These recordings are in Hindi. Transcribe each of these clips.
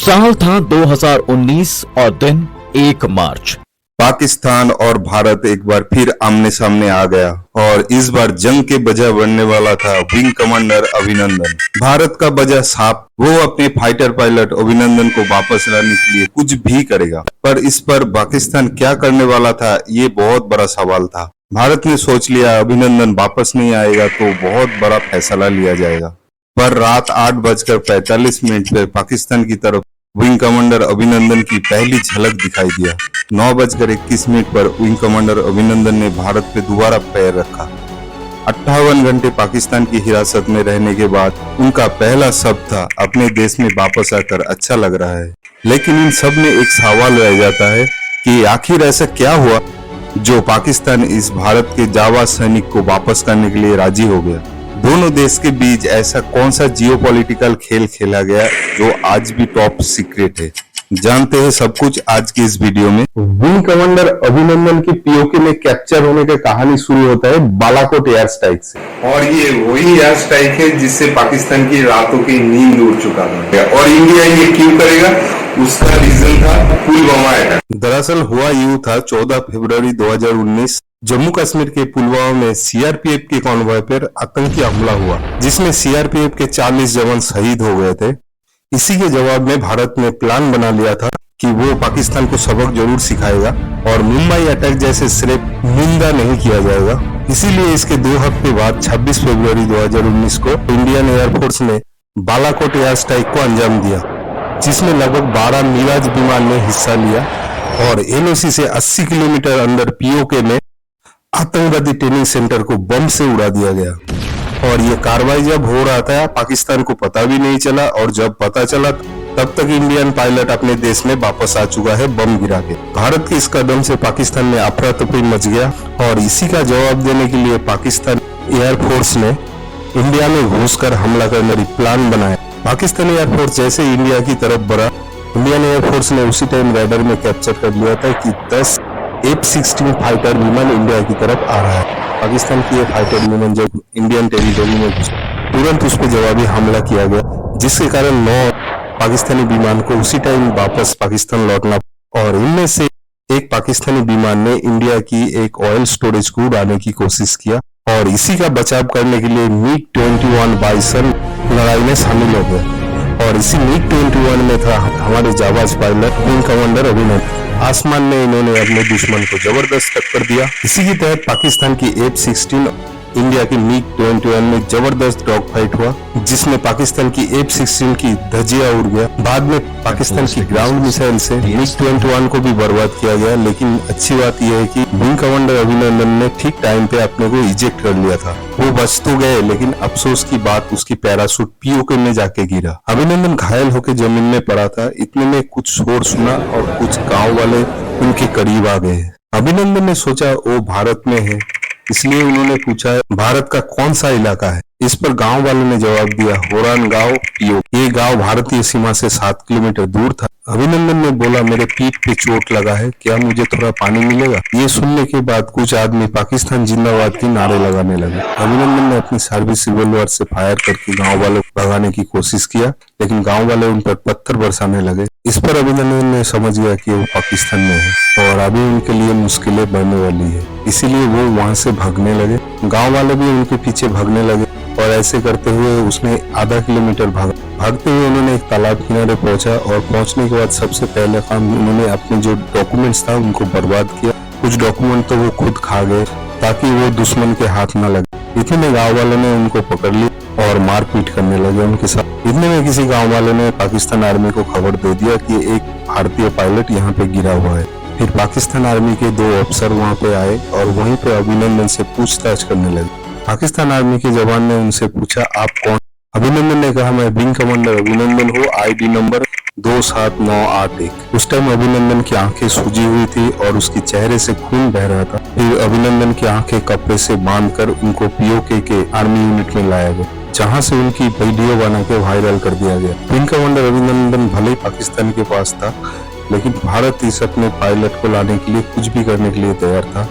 साल था 2019 और दिन 1 मार्च। पाकिस्तान और भारत एक बार फिर आमने सामने आ गया और इस बार जंग के बजा बनने वाला था विंग कमांडर अभिनंदन। भारत का बजा साफ, वो अपने फाइटर पायलट अभिनंदन को वापस लाने के लिए कुछ भी करेगा। पर इस पर पाकिस्तान क्या करने वाला था, ये बहुत बड़ा सवाल था। भारत ने सोच लिया अभिनंदन वापस नहीं आएगा तो बहुत बड़ा फैसला लिया जाएगा। पर रात 8:45 पर पाकिस्तान की तरफ विंग कमांडर अभिनंदन की पहली झलक दिखाई दिया। 9:21 पर विंग कमांडर अभिनंदन ने भारत पे दोबारा पैर रखा। 58 घंटे पाकिस्तान की हिरासत में रहने के बाद उनका पहला शब्द था अपने देश में वापस आकर अच्छा लग रहा है। लेकिन इन सब में एक सवाल रह जाता है कि आखिर ऐसा क्या हुआ जो पाकिस्तान इस भारत के जावा सैनिक को वापस करने के लिए राजी हो गया। दोनों देश के बीच ऐसा कौन सा जियोपॉलिटिकल खेल खेला गया जो आज भी टॉप सीक्रेट है। जानते हैं सब कुछ आज की इस वीडियो में। विंग कमांडर अभिनंदन की पीओके में कैप्चर होने का कहानी शुरू होता है बालाकोट एयर स्ट्राइक से, और ये वही एयर स्ट्राइक है जिससे पाकिस्तान की रातों की नींद उड़ चुका था। और इंडिया ये क्यों करेगा, उसका रीजन था पुलवामा अटैक। दरअसल हुआ यूं था, 14 फरवरी 2019 जम्मू कश्मीर के पुलवामा में सीआरपीएफ के कॉन्वॉय पर आतंकी हमला हुआ, जिसमें सीआरपीएफ के 40 जवान शहीद हो गए थे। इसी के जवाब में भारत ने प्लान बना लिया था कि वो पाकिस्तान को सबक जरूर सिखाएगा और मुंबई अटैक जैसे सिर्फ निंदा नहीं किया जाएगा। इसीलिए इसके 2 हफ्ते बाद 26 फरवरी 2019 को इंडियन एयरफोर्स ने बालाकोट एयर स्ट्राइक को अंजाम दिया, जिसमें लगभग 12 मिराज विमान ने हिस्सा लिया और एलओसी से 80 किलोमीटर अंदर पीओके में आतंकवादी ट्रेनिंग सेंटर को बम से उड़ा दिया गया। और ये कार्रवाई जब हो रहा था पाकिस्तान को पता भी नहीं चला, और जब पता चला तब तक इंडियन पायलट अपने देश में वापस आ चुका है बम गिरा के। भारत के इस कदम से पाकिस्तान में अफरा तफरी मच गया और इसी का जवाब देने के लिए पाकिस्तान एयरफोर्स ने इंडिया में घुसकर हमला करने की प्लान बनाया। पाकिस्तानी एयरफोर्स जैसे इंडिया की तरफ बढ़ा, इंडियन एयरफोर्स ने उसी टाइम रडार में कैप्चर कर लिया था कि 10 F-16 फाइटर विमान इंडिया की तरफ आ रहा है। पाकिस्तान की ये फाइटर विमान जब इंडियन टेरिटरी में घुसे, तुरंत उस पर जवाबी हमला किया गया, जिसके कारण 9 पाकिस्तानी विमान को उसी टाइम वापस पाकिस्तान लौटना। और इनमें से एक पाकिस्तानी विमान ने इंडिया की एक ऑयल स्टोरेज को उड़ाने की कोशिश किया और इसी का बचाव करने के लिए MiG-21 बाइसन लड़ाई में शामिल हो गए। और इसी MiG-21 में था हमारे जाबाज पायलट विंग कमांडर अभिनंदन। आसमान में इन्होंने अपने दुश्मन को जबरदस्त टक्कर दिया। इसी के तहत पाकिस्तान की F-16 इंडिया की MiG-21 में जबरदस्त डॉग फाइट हुआ, जिसमें पाकिस्तान की F-16 की धज्जियां उड़ गया। बाद में पाकिस्तान की ग्राउंड मिसाइल से MiG-21 को भी बर्बाद किया गया। लेकिन अच्छी बात यह है कि विंग कमांडर अभिनंदन ने ठीक टाइम पे अपने को इजेक्ट कर लिया था। वो बच तो गए, लेकिन अफसोस की बात उसकी पैराशूट पीओके में जाके गिरा। अभिनंदन घायल होकर जमीन में पड़ा था। इतने में कुछ शोर सुना और कुछ गाँव वाले उनके करीब आ गए। अभिनंदन ने सोचा वो भारत में है, इसलिए उन्होंने पूछा भारत का कौन सा इलाका है। इस पर गांव वालों ने जवाब दिया होरान गांव पीओ। ये गांव भारतीय सीमा से 7 किलोमीटर दूर था। अभिनंदन ने बोला मेरे पीठ पे चोट लगा है, क्या मुझे थोड़ा पानी मिलेगा। ये सुनने के बाद कुछ आदमी पाकिस्तान जिंदाबाद के नारे लगाने लगे। अभिनंदन ने अपनी सर्विस रिवॉल्वर से फायर करके गाँव वालों को भगाने की कोशिश किया, लेकिन गाँव वाले उन पर पत्थर बरसाने लगे। इस पर अभिनंदन ने समझ गया कि वो पाकिस्तान में है और अभी उनके लिए मुश्किलें बढ़ने वाली है, इसीलिए वो वहां से भागने लगे। गांव वाले भी उनके पीछे भागने लगे और ऐसे करते हुए उसने आधा किलोमीटर भागा। भागते हुए उन्होंने एक तालाब किनारे पहुंचा और पहुंचने के बाद सबसे पहले काम उन्होंने अपने जो डॉक्यूमेंट्स था उनको बर्बाद किया। कुछ डॉक्यूमेंट तो वो खुद खा गए ताकि वो दुश्मन के हाथ न लगे। इतने में गाँव वालों ने उनको पकड़ लिया और मारपीट करने लगे उनके साथ। इतने में किसी गाँव वाले ने पाकिस्तान आर्मी को खबर दे दिया कि एक भारतीय पायलट यहाँ पे गिरा हुआ है। फिर पाकिस्तान आर्मी के 2 अफसर वहाँ पे आए और वहीं पे अभिनंदन से पूछताछ करने लगे। पाकिस्तान आर्मी के जवान ने उनसे पूछा आप कौन। अभिनंदन ने कहा मैं विंग कमांडर अभिनंदन हूँ, आईडी नंबर 27981। उस टाइम अभिनंदन की आंखें सूजी हुई थी और उसके चेहरे से खून बह रहा था। फिर अभिनंदन की आंखें कपड़े से बांधकर उनको पीओके के आर्मी यूनिट में लाया गया, जहां से उनकी वीडियो बना के वायरल कर दिया गया। विंग कमांडर अभिनंदन भले ही पाकिस्तान के पास था, लेकिन भारत इस अपने पायलट को लाने के लिए कुछ भी करने के लिए तैयार था।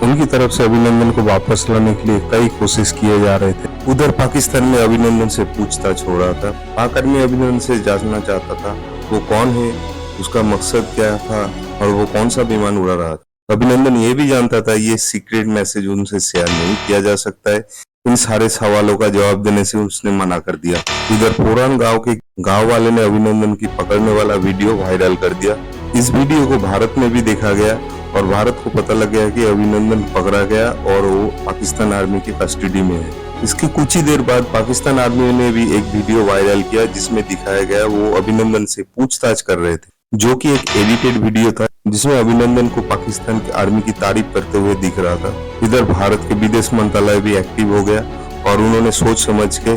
उनकी तरफ से अभिनंदन को वापस लाने के लिए कई कोशिश किए जा रहे थे। उधर पाकिस्तान में अभिनंदन से पूछताछ हो रहा था। पाक आर्मी अभिनंदन से जानना चाहता था वो कौन है, उसका मकसद क्या था और वो कौन सा विमान उड़ा रहा था। अभिनंदन ये भी जानता था ये सीक्रेट मैसेज उनसे शेयर नहीं किया जा सकता है। इन सारे सवालों का जवाब देने से उसने मना कर दिया। इधर पुरान गांव के गांव वाले ने अभिनंदन की पकड़ने वाला वीडियो वायरल कर दिया। इस वीडियो को भारत में भी देखा गया और भारत को पता लग गया कि अभिनंदन पकड़ा गया और वो पाकिस्तान आर्मी की कस्टडी में है। इसकी कुछ ही देर बाद पाकिस्तान आर्मी ने भी एक वीडियो वायरल किया जिसमें दिखाया गया वो अभिनंदन से पूछताछ कर रहे थे, जो कि एक एडिटेड वीडियो था जिसमें अभिनंदन को पाकिस्तान की आर्मी की तारीफ करते हुए दिख रहा था। इधर भारत के विदेश मंत्रालय भी एक्टिव हो गया और उन्होंने सोच समझ के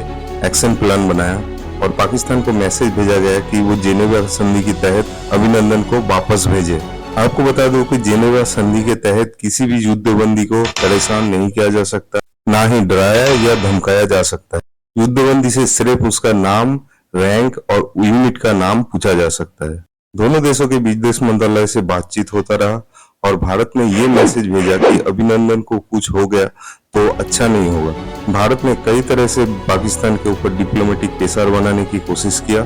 एक्शन प्लान बनाया और पाकिस्तान को मैसेज भेजा गया कि वो जेनेवा संधि के तहत अभिनंदन को वापस भेजे। आपको बता दूं कि जेनेवा संधि के तहत किसी भी युद्धबंदी को परेशान नहीं किया जा सकता, ना ही डराया या धमकाया जा सकता है। युद्धबंदी से सिर्फ उसका नाम, रैंक और यूनिट का नाम पूछा जा सकता है। दोनों देशों के विदेश मंत्रालय से बातचीत होता रहा और भारत ने ये मैसेज भेजा कि अभिनंदन को कुछ हो गया तो अच्छा नहीं होगा। भारत ने कई तरह से पाकिस्तान के ऊपर डिप्लोमेटिक प्रेशर बनाने की कोशिश किया।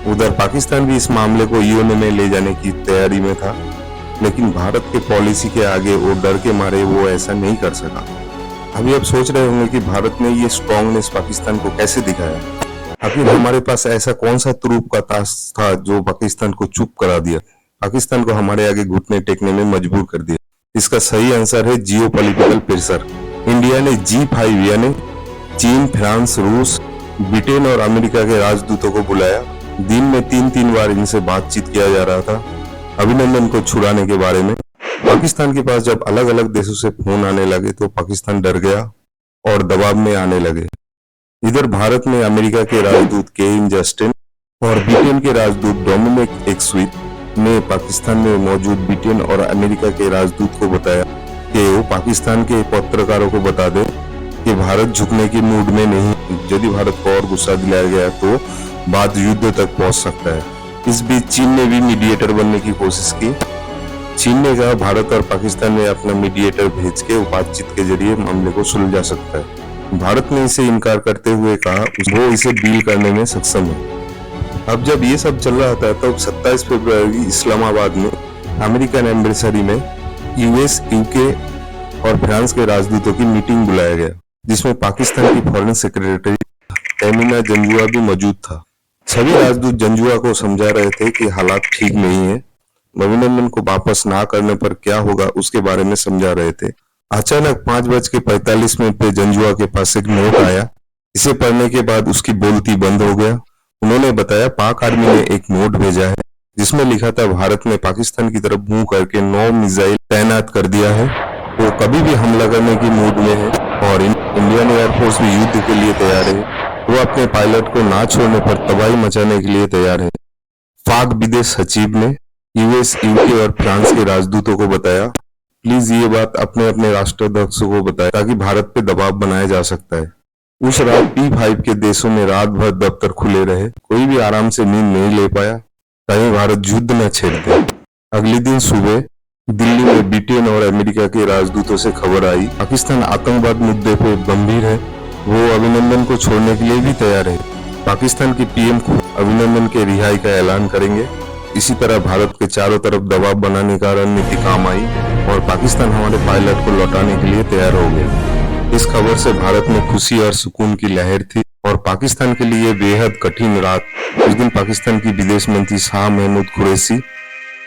उधर पाकिस्तान भी इस मामले को यूएन में ले जाने की तैयारी में था, लेकिन भारत के पॉलिसी के आगे वो डर के मारे वो ऐसा नहीं कर सका। अभी आप सोच रहे होंगे कि भारत ने ये स्ट्रॉन्गनेस पाकिस्तान को कैसे दिखाया। आखिर हमारे पास ऐसा कौन सा तुरूप का ताश था जो पाकिस्तान को चुप करा दिया, पाकिस्तान को हमारे आगे घुटने टेकने में मजबूर कर दिया। इसका सही आंसर है जियोपॉलिटिकल प्रेशर। इंडिया ने G5 यानी चीन, फ्रांस, रूस, ब्रिटेन और अमेरिका के राजदूतों को बुलाया। दिन में 3-3 बार इनसे बातचीत किया जा रहा था अभिनंदन को छुड़ाने के बारे में। पाकिस्तान के पास जब अलग अलग देशों से फोन आने लगे तो पाकिस्तान डर गया और दबाव में आने लगे। इधर भारत में अमेरिका के राजदूत केन जस्टिन और ब्रिटेन के राजदूत डोमिनिक एक्सविथ ने पाकिस्तान में मौजूद ब्रिटेन और अमेरिका के राजदूत को बताया कि वो पाकिस्तान के पत्रकारों को बता दे कि भारत झुकने की मूड में नहीं। यदि भारत को और गुस्सा दिलाया गया तो बात युद्ध तक पहुंच सकता है। इस बीच चीन ने भी मीडिएटर बनने की कोशिश की। चीन ने कहा भारत और पाकिस्तान ने अपना मीडिएटर भेज के बातचीत के जरिए मामले को सुलझा सकता है। भारत ने इसे इनकार करते हुए कहा वो इसे डील करने में सक्षम है। अब जब ये सब चल रहा था तब 27 फरवरी इस्लामाबाद में अमेरिकन एम्बेसडी में यूएस, यूके और फ्रांस के राजदूतों की मीटिंग बुलाया गया, जिसमें पाकिस्तान की फॉरेन सेक्रेटरी एमिना जंजुआ भी मौजूद था। सभी राजदूत जंजुआ को समझा रहे थे कि हालात ठीक नहीं है। अभिनंदन को वापस ना करने पर क्या होगा उसके बारे में समझा रहे थे। अचानक 5:45 पे जंजुआ के पास एक नोट आया। इसे पढ़ने के बाद उसकी बोलती बंद हो गया। उन्होंने बताया पाक आर्मी ने एक नोट भेजा है जिसमें लिखा था भारत ने पाकिस्तान की तरफ मुंह करके 9 मिसाइल तैनात कर दिया है। वो कभी भी हमला करने की मूड में है और इंडियन एयरफोर्स भी युद्ध के लिए तैयार है। वो अपने पायलट को ना छोड़ने पर तबाही मचाने के लिए तैयार है। पाक विदेश सचिव ने यूएस, यूके और फ्रांस के राजदूतों को बताया प्लीज ये बात अपने अपने राष्ट्राध्यक्षों को बताएं ताकि भारत पे दबाव बनाया जा सकता है। उस रात P5 के देशों में रात भर दफ्तर खुले रहे। कोई भी आराम से नींद नहीं ले पाया, कहीं भारत युद्ध न छेड़ दे। अगले दिन सुबह दिल्ली में ब्रिटेन और अमेरिका के राजदूतों से खबर आई पाकिस्तान आतंकवाद मुद्दे पे गंभीर है, वो अभिनंदन को छोड़ने के लिए भी तैयार है। पाकिस्तान के पीएम खुद अभिनंदन के रिहाई का ऐलान करेंगे। इसी तरह भारत के चारों तरफ दबाव बनाने का रणनीति काम आई और पाकिस्तान हमारे पायलट को लौटाने के लिए तैयार हो गया। इस खबर से भारत में खुशी और सुकून की लहर थी और पाकिस्तान के लिए बेहद कठिन रात। उस दिन पाकिस्तान की विदेश मंत्री शाह महमूद कुरैशी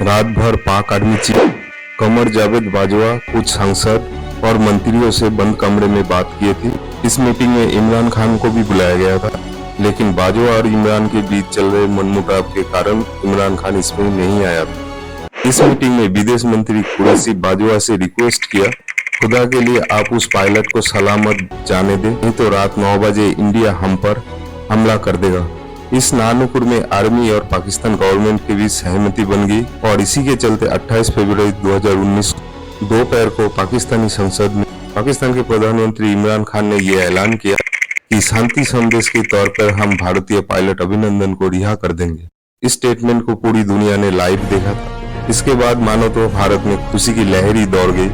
रात भर पाक आर्मी चीफ कमर जावेद बाजवा, कुछ सांसद और मंत्रियों से बंद कमरे में बात किए थे। इस मीटिंग में इमरान खान को भी बुलाया गया था, लेकिन बाजवा और इमरान के बीच चल रहे मनमुटाव के कारण इमरान खान इसमें नहीं आया था। इस मीटिंग में विदेश मंत्री कुरैशी बाजवा से रिक्वेस्ट किया खुदा के लिए आप उस पायलट को सलामत जाने दें, नहीं तो रात 9 बजे इंडिया हम पर हमला कर देगा। इस नानुपुर में आर्मी और पाकिस्तान गवर्नमेंट के बीच सहमति बन गई और इसी के चलते 28 फरवरी 2019 दोपहर को पाकिस्तानी संसद में पाकिस्तान के प्रधानमंत्री इमरान खान ने यह ऐलान किया कि शांति संदेश के तौर पर हम भारतीय पायलट अभिनंदन को रिहा कर देंगे। इस स्टेटमेंट को पूरी दुनिया ने लाइव देखा था। इसके बाद मानो तो भारत में खुशी की लहर ही दौड़ गई।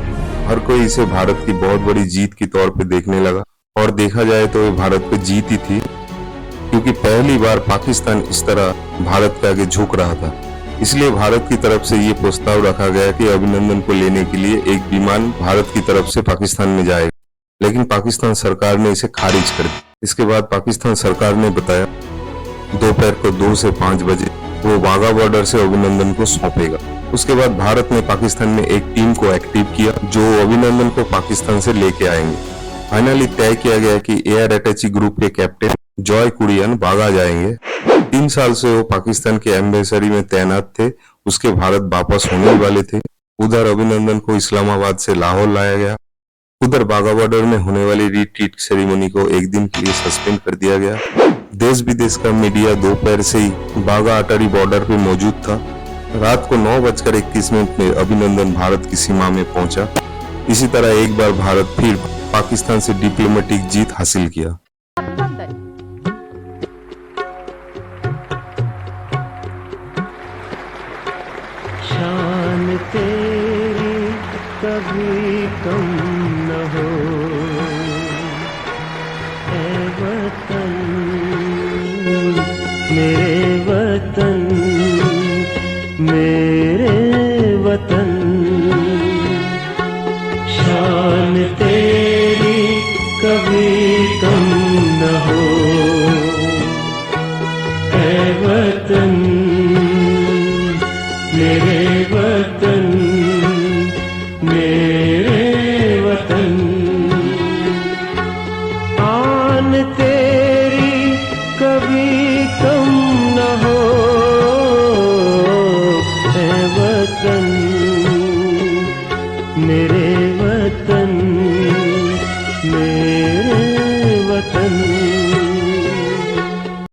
हर कोई इसे भारत की बहुत बड़ी जीत की तौर पे देखने लगा और देखा जाए तो ये भारत पे जीत ही थी, क्योंकि पहली बार पाकिस्तान इस तरह भारत के आगे झुक रहा था। इसलिए भारत की तरफ से ये प्रस्ताव रखा गया कि अभिनंदन को लेने के लिए एक विमान भारत की तरफ से पाकिस्तान में जाएगा, लेकिन पाकिस्तान सरकार ने इसे खारिज कर दिया। इसके बाद पाकिस्तान सरकार ने बताया दोपहर को 2 से 5 बजे वो वाघा बॉर्डर से अभिनंदन को सौंपेगा। उसके बाद भारत ने पाकिस्तान में एक टीम को एक्टिव किया जो अभिनंदन को पाकिस्तान से लेके आएंगे। फाइनली तय किया गया कि एयर अटैची ग्रुप के कैप्टन जॉय कुरियन वाघा जाएंगे। 3 साल से वो पाकिस्तान के एम्बेसडरी में तैनात थे, उसके भारत वापस होने वाले थे। उधर अभिनंदन को इस्लामाबाद से लाहौर लाया गया। उधर वाघा बॉर्डर में होने वाली रिट्रीट सेरेमनी को एक दिन के लिए सस्पेंड कर दिया गया। देश विदेश का मीडिया दोपहर से ही वाघा अटारी बॉर्डर पे मौजूद था। रात को 9:31 में अभिनंदन भारत की सीमा में पहुंचा। इसी तरह एक बार भारत फिर पाकिस्तान से डिप्लोमेटिक जीत हासिल किया। शान तेरी कभी कम न हो ऐ वतन, मेरे वतन, मेरे वतन। शान तेरी कभी कम न हो ऐ वतन, मेरे वतन, मेरे वतन। आन तेरी कभी कम न हो ऐ वतन, मेरे वतन, मेरे वतन।